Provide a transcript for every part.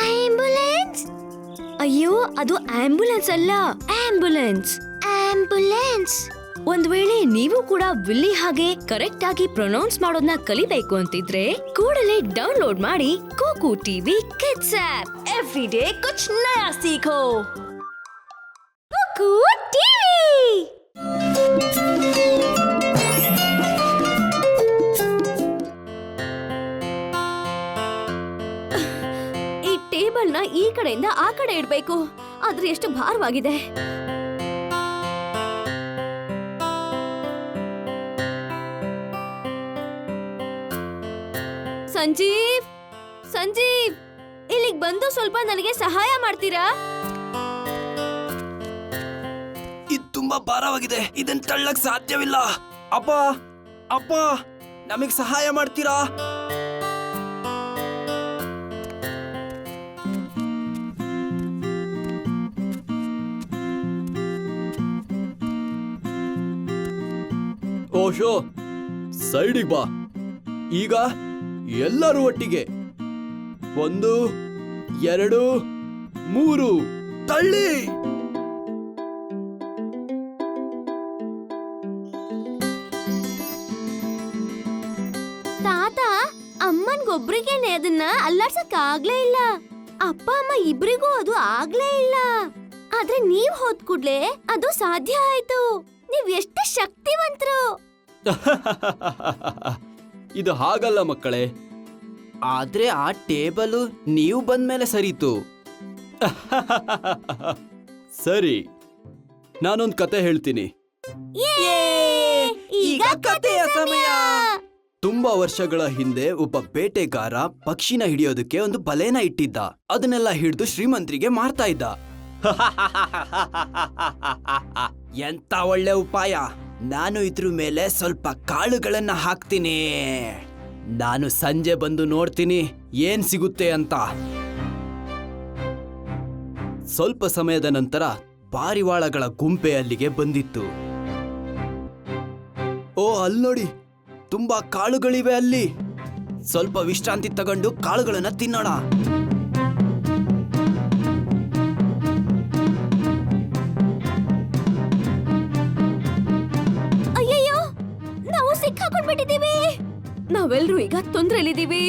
Ambulance? ಅಯ್ಯೋ, ಅದು ambulance ಅಲ್ಲ, ಆಂಬ್ಯುಲೆನ್ಸ್. ಆಂಬ್ಯುಲೆನ್ಸ್. ಒಂದ್ ವೇಳೆ ನೀವು ಕೂಡ ವಿಲ್ಲಿ ಹಾಗೆ ಕರೆಕ್ಟ್ ಆಗಿ ಪ್ರೊನೌನ್ಸ್ ಮಾಡೋದನ್ನ ಕಲಿಬೇಕು ಅಂತಿದ್ರೆ ಕೂಡಲೇ ಡೌನ್ಲೋಡ್ ಮಾಡಿ Kooku TV kids app. Every day ಕುಚ್ ನಯಾ ಸೀಖೋ. Kooku TV. ಈ ಟೇಬಲ್ ನ ಈ ಕಡೆಯಿಂದ ಆ ಕಡೆ ಇಡ್ಬೇಕು, ಆದ್ರೆ ಎಷ್ಟು ಭಾರವಾಗಿದೆ. ಸಂಜೀವ್, ಸಂಜೀವ್, ಇಲ್ಲಿಗೆ ಬಂದು ಸ್ವಲ್ಪ ನನಗೆ ಸಹಾಯ ಮಾಡ್ತೀರಾ? ಇದು ತುಂಬಾ ಭಾರವಾಗಿದೆ, ಇದನ್ನ ತಳ್ಳಕ್ ಸಾಧ್ಯವಿಲ್ಲ. ಅಪ್ಪ, ಅಪ್ಪ, ನಮಗ್ ಸಹಾಯ ಮಾಡ್ತೀರಾ? ಓಶೋ, ಸೈಡಿಗೆ ಬಾ. ಈಗ ಎಲ್ಲರೂ ಒಟ್ಟಿಗೆ 1 2 3 ತಳ್ಳಿ. ತಾತ, ಅಮ್ಮನ್ಗೊಬ್ರಿಗೇನೆ ಅದನ್ನ ಅಲ್ಲಾಡ್ಸಕ್ ಆಗ್ಲೇ ಇಲ್ಲ. ಅಪ್ಪ ಅಮ್ಮ ಇಬ್ರಿಗೂ ಅದು ಆಗ್ಲೇ ಇಲ್ಲ. ಆದ್ರೆ ನೀವ್ ಹೋದ್ ಕೂಡ್ಲೆ ಅದು ಸಾಧ್ಯ ಆಯ್ತು. ನೀವ್ ಎಷ್ಟು ಶಕ್ತಿವಂತರು. ಇದು ಹಾಗಲ್ಲ ಮಕ್ಕಳೇ, ಆದ್ರೆ ಆ ಟೇಬಲು ನೀವು ಬಂದ್ಮೇಲೆ ಸರಿತು. ಸರಿ, ನಾನೊಂದ್ ಕತೆ ಹೇಳ್ತೀನಿ. ಈಗ ಕಥೆಯ ಸಮಯ. ತುಂಬಾ ವರ್ಷಗಳ ಹಿಂದೆ ಒಬ್ಬ ಬೇಟೆಗಾರ ಪಕ್ಷಿನ ಹಿಡಿಯೋದಕ್ಕೆ ಒಂದು ಬಲೆನ ಇಟ್ಟಿದ್ದ. ಅದನ್ನೆಲ್ಲ ಹಿಡಿದು ಶ್ರೀಮಂತರಿಗೆ ಮಾರ್ತಾ ಇದ್ದ. ಎಂತ ಒಳ್ಳೆ ಉಪಾಯ! ನಾನು ಇದ್ರ ಮೇಲೆ ಸ್ವಲ್ಪ ಕಾಳುಗಳನ್ನ ಹಾಕ್ತೀನಿ. ನಾನು ಸಂಜೆ ಬಂದು ನೋಡ್ತೀನಿ ಏನ್ ಸಿಗುತ್ತೆ ಅಂತ. ಸ್ವಲ್ಪ ಸಮಯದ ನಂತರ ಪಾರಿವಾಳಗಳ ಗುಂಪೆ ಅಲ್ಲಿಗೆ ಬಂದಿತ್ತು. ಓ, ಅಲ್ಲಿ ನೋಡಿ, ತುಂಬಾ ಕಾಳುಗಳಿವೆ ಅಲ್ಲಿ. ಸ್ವಲ್ಪ ವಿಶ್ರಾಂತಿ ತಗೊಂಡು ಕಾಳುಗಳನ್ನ ತಿನ್ನೋಣ. ಅಯ್ಯಯ್ಯೋ, ನಾವು ಸಿಕ್ಕಾಕೊಂಡ್ಬಿಟ್ಟಿದೀವಿ. ನಾವೆಲ್ಲರೂ ಈಗ ತೊಂದ್ರೆಲಿದ್ದೀವಿ.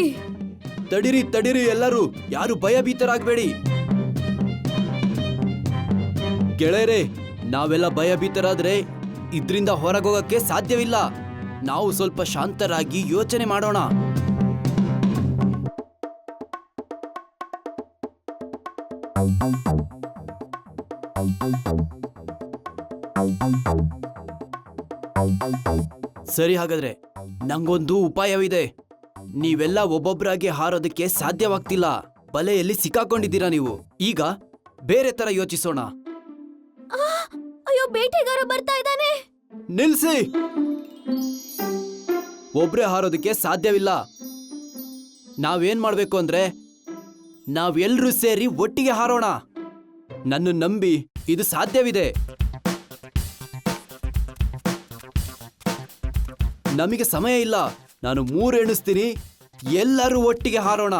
ತಡಿರಿ ತಡಿರಿ ಎಲ್ಲರೂ, ಯಾರು ಭಯಭೀತರಾಗಬೇಡಿ. ಗೆಳೆಯರೇ, ನಾವೆಲ್ಲ ಭಯಭೀತರಾದ್ರೆ ಇದ್ರಿಂದ ಹೊರಗೋಗಕ್ಕೆ ಸಾಧ್ಯವಿಲ್ಲ. ನಾವು ಸ್ವಲ್ಪ ಶಾಂತರಾಗಿ ಯೋಚನೆ ಮಾಡೋಣ. ಸರಿ, ಹಾಗಾದ್ರೆ ನಂಗೊಂದು ಉಪಾಯವಿದೆ. ನೀವೆಲ್ಲ ಒಬ್ಬೊಬ್ಬರಾಗಿ ಹಾರೋದಕ್ಕೆ ಸಾಧ್ಯವಾಗ್ತಿಲ್ಲ. ಬಲೆಯಲ್ಲಿ ಸಿಕ್ಕಾಕೊಂಡಿದ್ದೀರಾ ನೀವು. ಈಗ ಬೇರೆ ತರ ಯೋಚಿಸೋಣ. ಅಯ್ಯೋ, ಬೇಟೆಗಾರ ಬರ್ತಾ ಇದ್ದಾನೆ. ನಿಲ್ಸಿ! ಒಬ್ರೇ ಹಾರೋದಕ್ಕೆ ಸಾಧ್ಯವಿಲ್ಲ. ನಾವೇನ್ ಮಾಡ್ಬೇಕು ಅಂದ್ರೆ ನಾವೆಲ್ಲರೂ ಸೇರಿ ಒಟ್ಟಿಗೆ ಹಾರೋಣ. ನನ್ನ ನಂಬಿ, ಇದು ಸಾಧ್ಯವಿದೆ. ನಮಗೆ ಸಮಯ ಇಲ್ಲ. ನಾನು 3 ಎಣಿಸ್ತೀನಿ, ಎಲ್ಲರೂ ಒಟ್ಟಿಗೆ ಹಾರೋಣ.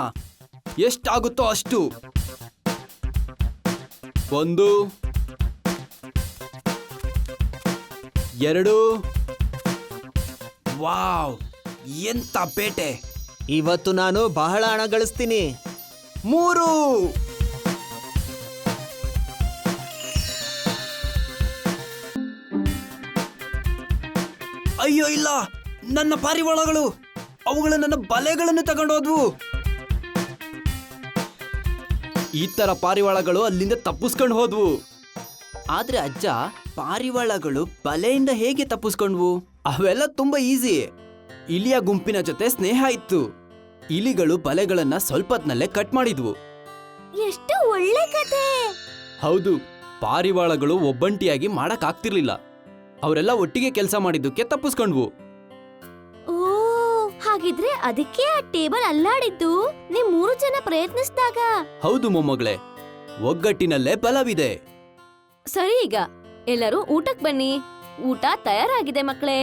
ಎಷ್ಟಾಗುತ್ತೋ ಅಷ್ಟು. 1 2. ವಾವ್, ಎಂತ ಬೇಟೆ! ಇವತ್ತು ನಾನು ಬಹಳ ಹಣ ಗಳಿಸ್ತೀನಿ. 3. ಅಯ್ಯೋ ಇಲ್ಲ, ನನ್ನ ಪಾರಿವಾಳಗಳು! ಅವುಗಳು ನನ್ನ ಬಲೆಗಳನ್ನು ತಗೊಂಡೋದ್ವು. ಈ ತರ ಪಾರಿವಾಳಗಳು ಅಲ್ಲಿಂದ ತಪ್ಪಿಸ್ಕೊಂಡು ಹೋದ್ವು. ಆದ್ರೆ ಅಜ್ಜ, ಪಾರಿವಾಳಗಳು ಬಲೆಯಿಂದ ಹೇಗೆ ತಪ್ಪಿಸ್ಕೊಂಡ್ವು? ಅವೆಲ್ಲ ತುಂಬಾ ಈಸಿ. ಇಲಿಯ ಗುಂಪಿನ ಜೊತೆ ಸ್ನೇಹ ಇತ್ತು. ಇಲಿಗಳು ಬಲೆಗಳನ್ನ ಸ್ವಲ್ಪತ್ನಲ್ಲೇ ಕಟ್ ಮಾಡಿದ್ವು. ಎಷ್ಟು ಒಳ್ಳೆ ಕತೆ. ಹೌದು, ಪಾರಿವಾಳಗಳು ಒಬ್ಬಂಟಿಯಾಗಿ ಮಾಡಕ್ ಆಗ್ತಿರ್ಲಿಲ್ಲ. ಅವರೆಲ್ಲ ಒಟ್ಟಿಗೆ ಕೆಲಸ ಮಾಡಿದ್ದಕ್ಕೆ ತಪ್ಪಿಸ್ಕೊಂಡ್ವು. ಓ, ಹಾಗಿದ್ರೆ ಅದಕ್ಕೆ ಆ ಟೇಬಲ್ ಅಲ್ಲಾಡಿದ್ದು ನೀವ್ 3 ಜನ ಪ್ರಯತ್ನಿಸಿದಾಗ. ಹೌದು ಮೊಮ್ಮಗಳೇ, ಒಗ್ಗಟ್ಟಿನಲ್ಲೇ ಬಲವಿದೆ. ಸರಿ, ಈಗ ಎಲ್ಲರೂ ಊಟಕ್ ಬನ್ನಿ. ಊಟ ತಯಾರಾಗಿದೆ ಮಕ್ಕಳೇ.